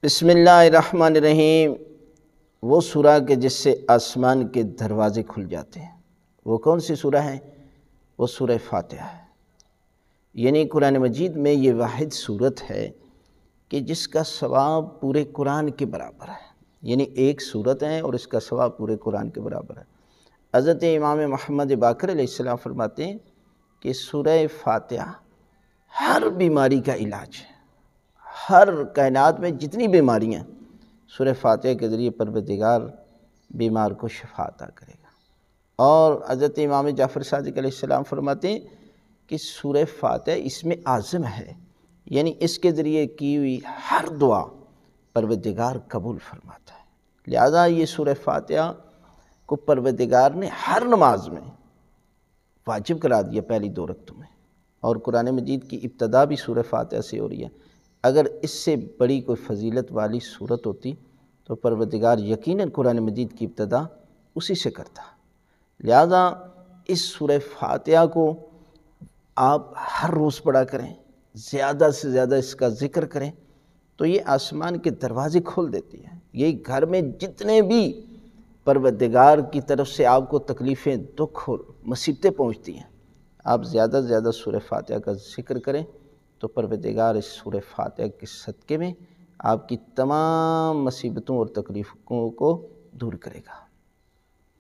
بسم اللہ الرحمن الرحیم۔ وہ سورہ کہ جس سے آسمان کے دروازے کھل جاتے ہیں، وہ کون سی سورہ ہے؟ وہ سورہ فاتحہ ہے۔ یعنی قرآن مجید میں یہ واحد سورت ہے کہ جس کا ثواب پورے قرآن کے برابر ہے۔ یعنی ایک سورت ہے اور اس کا ثواب پورے قرآن کے برابر ہے۔ حضرت امام محمد باقر علیہ السلام فرماتے ہیں کہ سورہ فاتحہ ہر بیماری کا علاج ہے۔ ہر کائنات میں جتنی بیماریاں ہیں، سورہ فاتحہ کے ذریعے پروردگار بیمار کو شفا عطا کرے گا۔ اور حضرت امام جعفر صادق علیہ السلام فرماتے ہیں کہ سورہ فاتحہ اسم اعظم ہے، یعنی اس کے ذریعے کی ہوئی ہر دعا پروردگار قبول فرماتا ہے۔ لہذا یہ سورہ فاتحہ کو پروردگار نے ہر نماز میں واجب کرا دیا، پہلی 2 رکعتوں میں، اور قرآن مجید کی ابتدا بھی سورہ فاتحہ سے ہو رہی ہے۔ اگر اس سے بڑی کوئی فضیلت والی صورت ہوتی تو پروردگار یقیناً قرآن مجید کی ابتدا اسی سے کرتا۔ لہذا اس سورہ فاتحہ کو آپ ہر روز پڑھا کریں، زیادہ سے زیادہ اس کا ذکر کریں، تو یہ آسمان کے دروازے کھول دیتی ہے۔ یہ گھر میں جتنے بھی پروردگار کی طرف سے آپ کو تکلیفیں، دکھ اور مصیبتیں پہنچتی ہیں، آپ زیادہ سے زیادہ سورہ فاتحہ کا ذکر کریں تو پروردگار اس سورہ فاتحہ کے صدقے میں آپ کی تمام مصیبتوں اور تکلیفوں کو دور کرے گا۔